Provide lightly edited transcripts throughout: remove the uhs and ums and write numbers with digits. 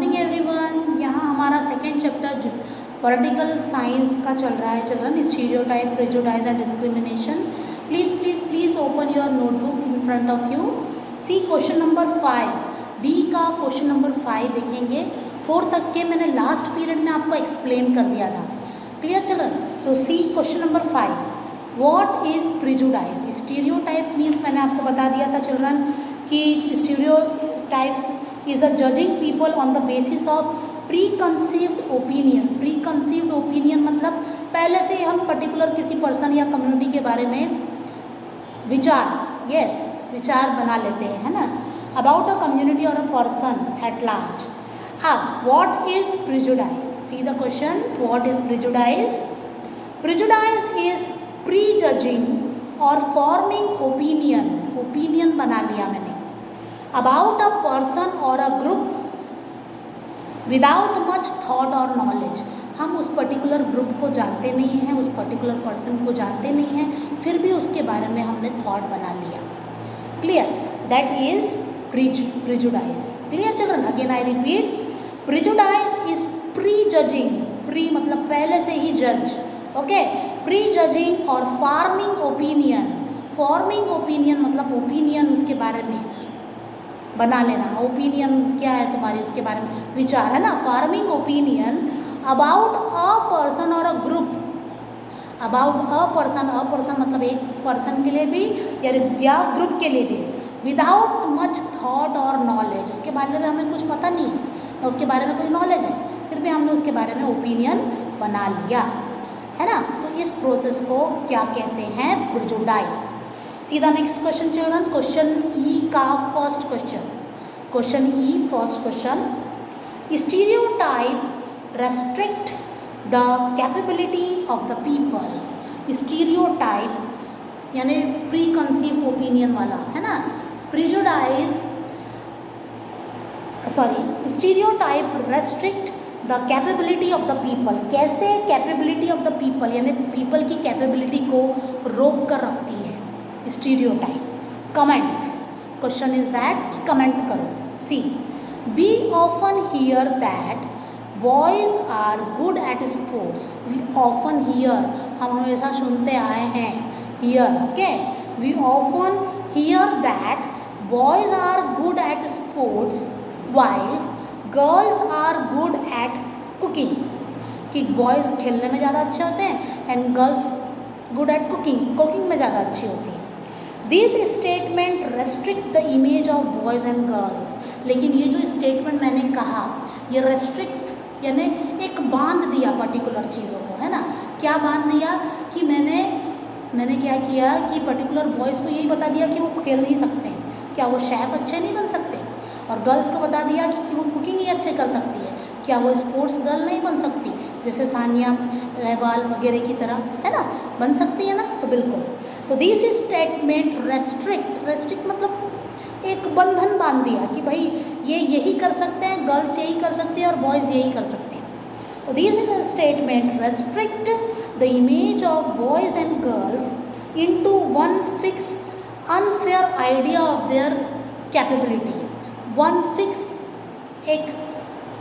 Morning everyone. यहाँ हमारा second chapter political science का चल रहा है children, stereotype, prejudice and discrimination. Please please please open your notebook in front of you. C question number 5, B का question number 5 देखेंगे। 4 तक के मैंने लास्ट पीरियड में आपको एक्सप्लेन कर दिया था। Clear children? So C question number 5, what is prejudice? Stereotype means मैंने आपको बता दिया था चिल्ड्रन कि stereotypes is a judging people on the basis of preconceived opinion। preconceived opinion मतलब पहले से हम पर्टिकुलर किसी पर्सन या कम्युनिटी के बारे में विचार बना लेते हैं, है ना, अबाउट अ कम्युनिटी और अ पर्सन एट लार्ज। अब what is prejudice? See the question, what is prejudice? Prejudice is pre judging और फॉर्मिंग ओपिनियन बना लिया मैंने about a person or a group without much thought or knowledge। हम उस particular group को जानते नहीं हैं, उस पर्टिकुलर पर्सन को जानते नहीं हैं, फिर भी उसके बारे में हमने थॉट बना लिया। Clear? That is prejudice. Clear children? Again I repeat, prejudice is pre judging, pre मतलब पहले से ही जज, ओके, प्री जजिंग और फॉर्मिंग ओपिनियन मतलब ओपिनियन उसके बारे में बना लेना। ओपिनियन क्या है तुम्हारी, उसके बारे में विचार, है ना। Forming opinion about a person और a group, about a person मतलब एक पर्सन के लिए भी या ग्रुप के लिए भी, विदाउट मच थॉट और नॉलेज। उसके बारे में हमें कुछ पता नहीं है, उसके बारे में कोई नॉलेज है, फिर भी हमने उसके बारे में ओपिनियन बना लिया, है ना। तो इस प्रोसेस को क्या कहते हैं? प्रेजुडाइज। सीधा next question children, question E का first question, question E first question, stereotype restrict the capability of the people. Stereotype यानी प्री कंसीव ओपिनियन वाला, है ना। Prejudice stereotype restrict the capability of the people. कैसे capability of the people यानी people की capability को रोक कर रखती है stereotype. Comment, question is that कि कमेंट करो। See, we often hear that boys are good at sports. We often hear, हम हमेशा सुनते आए हैं, hear, okay, we often hear that boys are good at sports while girls are good at cooking. कि boys खेलने में ज़्यादा अच्छे होते हैं and girls good at cooking में ज़्यादा अच्छी होती है। This statement restrict the image of boys and girls. लेकिन ये जो स्टेटमेंट मैंने कहा, ये रेस्ट्रिक्ट यानी एक बांध दिया पर्टिकुलर चीज़ों को, है ना। क्या बांध दिया कि मैंने क्या किया कि पर्टिकुलर बॉयज़ को यही बता दिया कि वो खेल नहीं सकते, क्या वो शेफ अच्छे नहीं बन सकते, और गर्ल्स को बता दिया कि वो कुकिंग ही अच्छे कर सकती है, क्या वो स्पोर्ट्स गर्ल नहीं बन सकती, जैसे सानिया नेहवाल वगैरह की तरह, है ना, बन सकती है ना। तो बिल्कुल, तो दिस स्टेटमेंट रेस्ट्रिक्ट मतलब एक बंधन बांध दिया कि भाई ये यही कर सकते हैं, गर्ल्स यही कर सकती है और बॉयज़ यही कर सकते हैं। तो this statement restrict the image of boys and girls into one fix unfair idea of their capability. One fix एक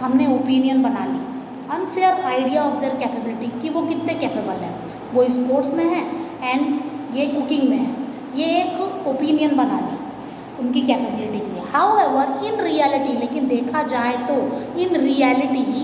हमने ओपिनियन बना ली, unfair idea of their capability कि वो कितने कैपेबल हैं, वो स्पोर्ट्स में है एंड ये कुकिंग में है, ये एक ओपिनियन बना ली उनकी कैपेबिलिटी के लिए। हाउएवर इन रियलिटी, लेकिन देखा जाए तो इन रियलिटी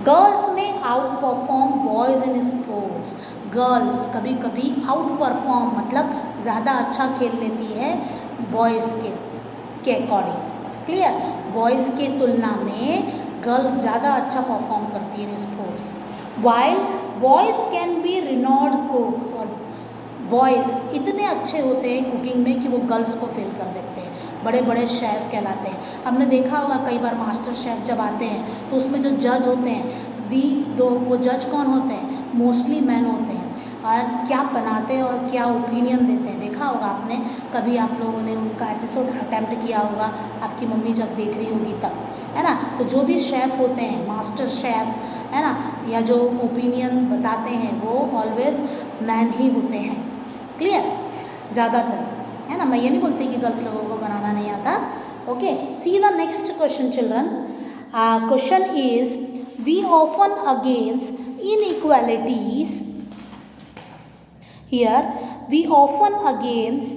गर्ल्स में out perform boys in sports. Girls कभी कभी आउट परफॉर्म मतलब ज़्यादा अच्छा खेल लेती है बॉयज़ के अकॉर्डिंग। क्लियर? बॉयज़ के तुलना में गर्ल्स ज़्यादा अच्छा परफॉर्म करती है sports. While boys can be renowned cook, और बॉयज़ इतने अच्छे होते हैं कुकिंग में कि वो गर्ल्स को फेल कर देते हैं, बड़े बड़े शेफ़ कहलाते हैं। हमने देखा होगा कई बार मास्टर शेफ़ जब आते हैं तो उसमें जो जज होते हैं, वो जज कौन होते हैं? मोस्टली मैन होते हैं, और क्या बनाते हैं और क्या ओपिनियन देते हैं देखा होगा आपने। कभी आप लोगों ने उनका एपिसोड अटैम्प्ट किया होगा, आपकी मम्मी जब देख रही होगी तब, है ना। तो जो भी शेफ़ होते हैं, मास्टर शेफ़, है ना, या जो ओपिनियन बताते हैं वो ऑलवेज मैन ही होते हैं। क्लियर? ज़्यादातर, है ना। मैं ये नहीं बोलती कि गर्ल्स लोगों को बनाना नहीं आता, Okay, see the next question, children. Question is, we often against inequalities. Here we often against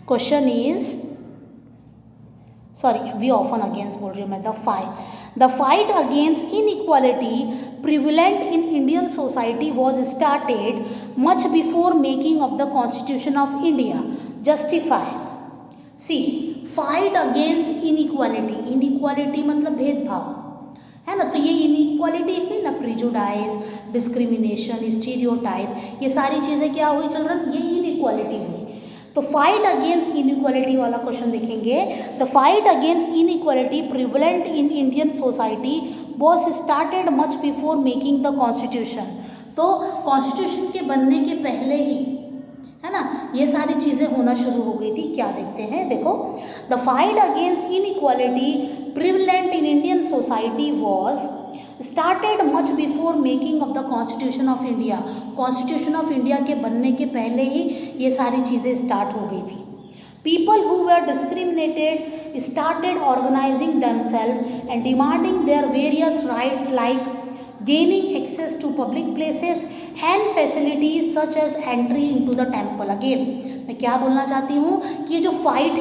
question is, sorry, we often against बोल रही हूँ मैं, the fight against inequality prevalent in Indian society was started much before making of the Constitution of India. Justify. See, fight against inequality मतलब भेदभाव है ना, तो ये इनइक्वालिटी है ना, प्रिजुडाइज, डिस्क्रिमिनेशन, स्टीरियोटाइप, ये सारी चीज़ें क्या हुई चिल्ड्रन, ये इनइक्वालिटी हुई। तो फाइट अगेंस्ट इनइक्वालिटी वाला क्वेश्चन देखेंगे। The fight against inequality prevalent in Indian society was started much before making the constitution. तो कॉन्स्टिट्यूशन के बनने के पहले ही, है ना, ये सारी चीज़ें होना शुरू हो गई थी। क्या देखते हैं, देखो, the fight against inequality prevalent in Indian society was started much before making of the constitution of India. Constitution of India के बनने के पहले ही ये सारी चीज़ें स्टार्ट हो गई थी। People who were discriminated started organising themself and demanding their various rights like gaining access to public places and facilities such as entry into the temple. Again मैं क्या बोलना चाहती हूँ कि ये जो फाइट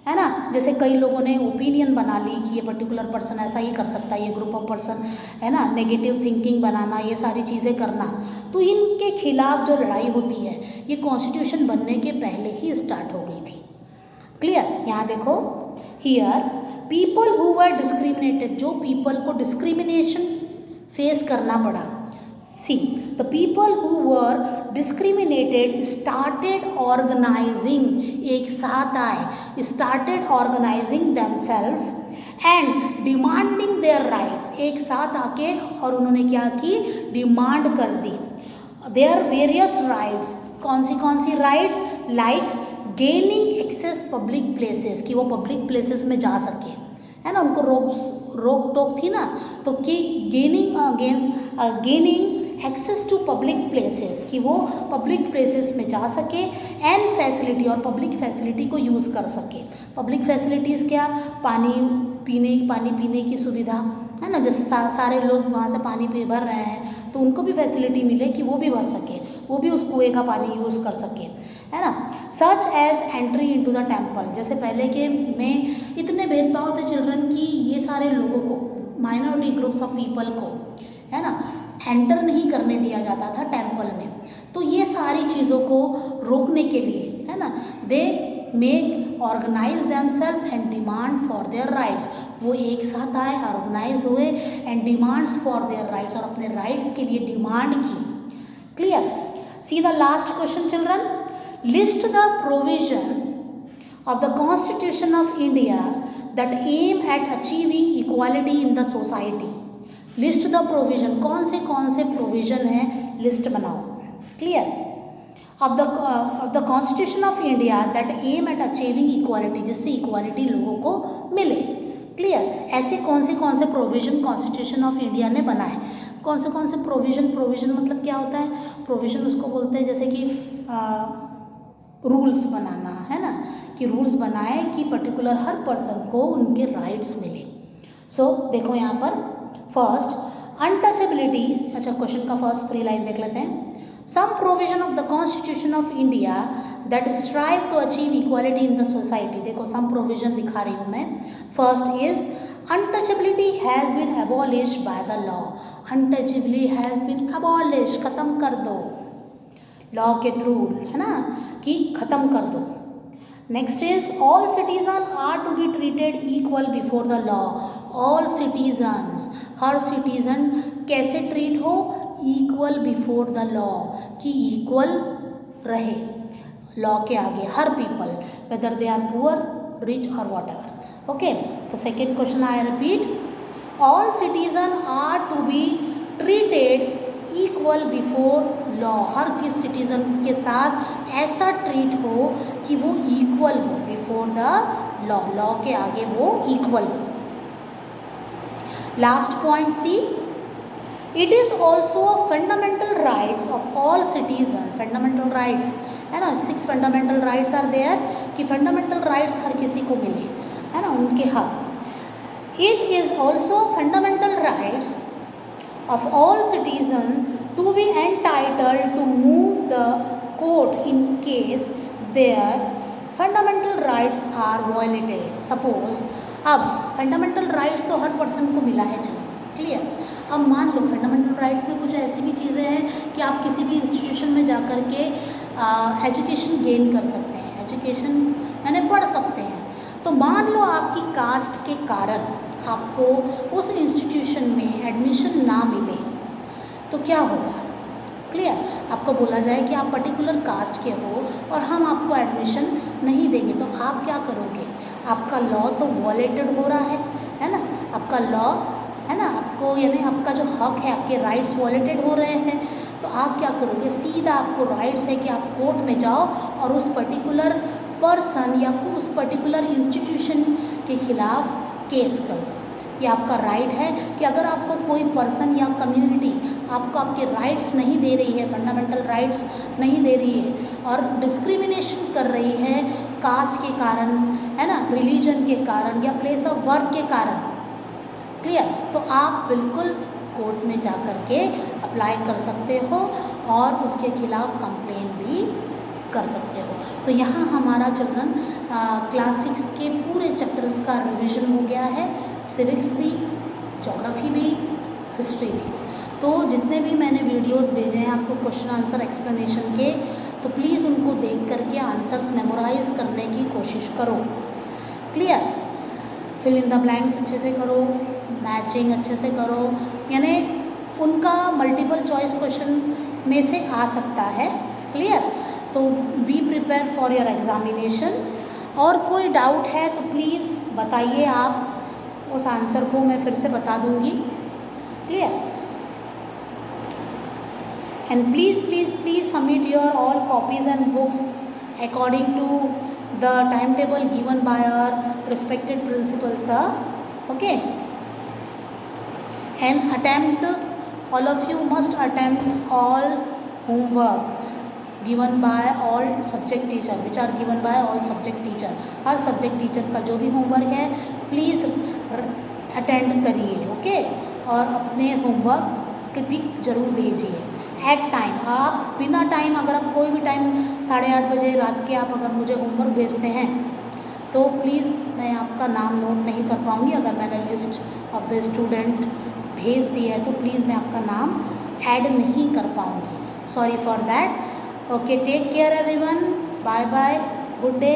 है ना, जैसे कई लोगों ने ओपिनियन बना ली कि ये पर्टिकुलर पर्सन ऐसा ही कर सकता है, ये ग्रुप ऑफ पर्सन है ना, नेगेटिव थिंकिंग बनाना, ये सारी चीज़ें करना, तो इनके खिलाफ जो लड़ाई होती है ये कॉन्स्टिट्यूशन बनने के पहले ही स्टार्ट हो गई थी। क्लियर? यहाँ देखो, here people who were discriminated, जो पीपल को डिस्क्रिमिनेशन फेस करना पड़ा। See, the people who were discriminated started organising, एक साथ आए, started organising themselves and demanding their rights, एक साथ आके और उन्होंने क्या की, डिमांड कर दी देयर वेरियस राइट्स। कौन सी rights? Like gaining access public places, कि वो पब्लिक प्लेसेस में जा सके, है ना, उनको रोक टोक थी ना, तो कि gaining access to public places, कि वो पब्लिक प्लेसेस में जा सके, एंड फैसिलिटी, और पब्लिक फैसिलिटी को यूज़ कर सके। पब्लिक फैसिलिटीज़ क्या? पानी पीने की सुविधा, है ना, जैसे सारे लोग वहाँ से पानी भर रहे हैं तो उनको भी फैसिलिटी मिले कि वो भी भर सके, वो भी उस कुएँ का पानी यूज़ कर सके, है ना। Such as entry into the temple, जैसे पहले के में इतने भेदभाव थे चिल्ड्रन की, ये सारे लोगों को, माइनॉरिटी ग्रुप्स ऑफ पीपल को, है ना, एंटर नहीं करने दिया जाता था टेम्पल में। तो ये सारी चीज़ों को रोकने के लिए, है ना, they make organise themselves and demand for their rights, वो एक साथ आए, ऑर्गेनाइज हुए and demands for their rights, और अपने राइट्स के लिए डिमांड की। Clear? See the last question children, list the provision of the Constitution of India that aim at achieving equality in the society. List the provision, कौन से provision है, list बनाओ। Clear? Of the constitution of India that aim at achieving equality, जिससे equality लोगों को मिले। Clear? ऐसे कौन से प्रोविजन कॉन्स्टिट्यूशन ऑफ इंडिया ने बनाए, कौन से प्रोविजन मतलब क्या होता है? प्रोविजन उसको बोलते हैं जैसे कि रूल्स बनाना, है ना, कि रूल्स बनाए कि पर्टिकुलर हर पर्सन को उनके राइट्स मिले। सो देखो यहाँ पर फर्स्ट अनटचेबिलिटी, अच्छा क्वेश्चन का फर्स्ट 3 लाइन देख लेते हैं। Some provision of the constitution of India that strive to achieve equality in the society. देखो सम प्रोविजन दिखा रही हूँ मैं। First is untouchability has been abolished by the law. Untouchability has been abolish, ख़त्म कर दो लॉ के through, है ना, कि ख़त्म कर दो। Next is all citizen are to be treated equal before the law. All citizens, हर सिटीजन कैसे ट्रीट हो? इक्वल बिफोर द लॉ, कि इक्वल रहे लॉ के आगे हर people, whether they are poor, rich और वॉट एवर। ओके, तो second question I repeat, all citizen are to be treated equal before law. हर किस सिटीजन के साथ ऐसा ट्रीट हो कि वो इक्वल हो बिफोर द लॉ, लॉ के आगे वो इक्वल हो। Last point C, it is also fundamental rights of all citizen. Fundamental rights है ना। 6 फंडामेंटल राइट्स आर देयर कि फंडामेंटल राइट्स हर किसी को मिले, है ना, उनके हक। It is also fundamental rights of all citizens to be entitled to move the court in case their fundamental rights are violated. Suppose अब फंडामेंटल राइट्स तो हर पर्सन को मिला है, चलो क्लियर। अब मान लो फंडामेंटल राइट्स में कुछ ऐसी भी चीज़ें हैं कि आप किसी भी इंस्टीट्यूशन में जा कर के एजुकेशन गेन कर सकते हैं, एजुकेशन यानी पढ़ सकते हैं। तो मान लो आपकी कास्ट के कारण आपको उस इंस्टीट्यूशन में एडमिशन ना मिले तो क्या होगा, क्लियर। आपको बोला जाए कि आप पर्टिकुलर कास्ट के हो और हम आपको एडमिशन नहीं देंगे, तो आप क्या करोगे? आपका लॉ तो वॉलेटेड हो रहा है ना, आपका लॉ है ना, आपको यानी आपका जो हक है, आपके राइट्स वॉलेटेड हो रहे हैं। तो आप क्या करोगे? सीधा आपको राइट्स है कि आप कोर्ट में जाओ और उस पर्टिकुलर पर्सन या उस पर्टिकुलर इंस्टीट्यूशन के खिलाफ केस कर दो। ये आपका राइट है कि अगर आपको कोई पर्सन या कम्युनिटी आपको आपके राइट्स नहीं दे रही है, फंडामेंटल राइट्स नहीं दे रही है और डिस्क्रिमिनेशन कर रही है कास्ट के कारण, है ना, रिलीजन के कारण या प्लेस ऑफ बर्थ के कारण, क्लियर, तो आप बिल्कुल कोर्ट में जा कर के अप्लाई कर सकते हो और उसके खिलाफ कंप्लेन भी कर सकते हो। तो यहाँ हमारा चिल्ड्रन क्लास 6 के पूरे चैप्टर्स का रिवीजन हो गया है, सिविक्स भी, ज्योग्राफी भी, हिस्ट्री भी। तो जितने भी मैंने वीडियोस भेजे हैं आपको क्वेश्चन आंसर एक्सप्लेनेशन के, तो प्लीज़ उनको देख करके आंसर्स मेमोराइज करने की कोशिश करो, clear. Fill in the blanks अच्छे से करो, मैचिंग अच्छे से करो, यानी उनका मल्टीपल चॉइस क्वेश्चन में से आ सकता है, क्लियर। तो be prepare for your examination. और कोई डाउट है तो प्लीज़ बताइए, आप उस आंसर को मैं फिर से बता दूंगी, clear. And please submit your all copies and books according to the time table given by our respected principal sir, okay. And attempt, all of you must attempt all homework given by all subject teacher which are given by all subject teacher। Her subject teacher का जो भी homework है please attend करिए, okay. और अपने homework भी ज़रूर भेजिए एट टाइम। आप बिना टाइम, अगर आप कोई भी टाइम 8:30 बजे रात के आप अगर मुझे होमवर्क भेजते हैं तो प्लीज़ मैं आपका नाम नोट नहीं कर पाऊँगी। अगर मैंने लिस्ट ऑफ द स्टूडेंट भेज दी है तो प्लीज़ मैं आपका नाम ऐड नहीं कर पाऊँगी, sorry for that. Okay, take care everyone, bye bye, good day.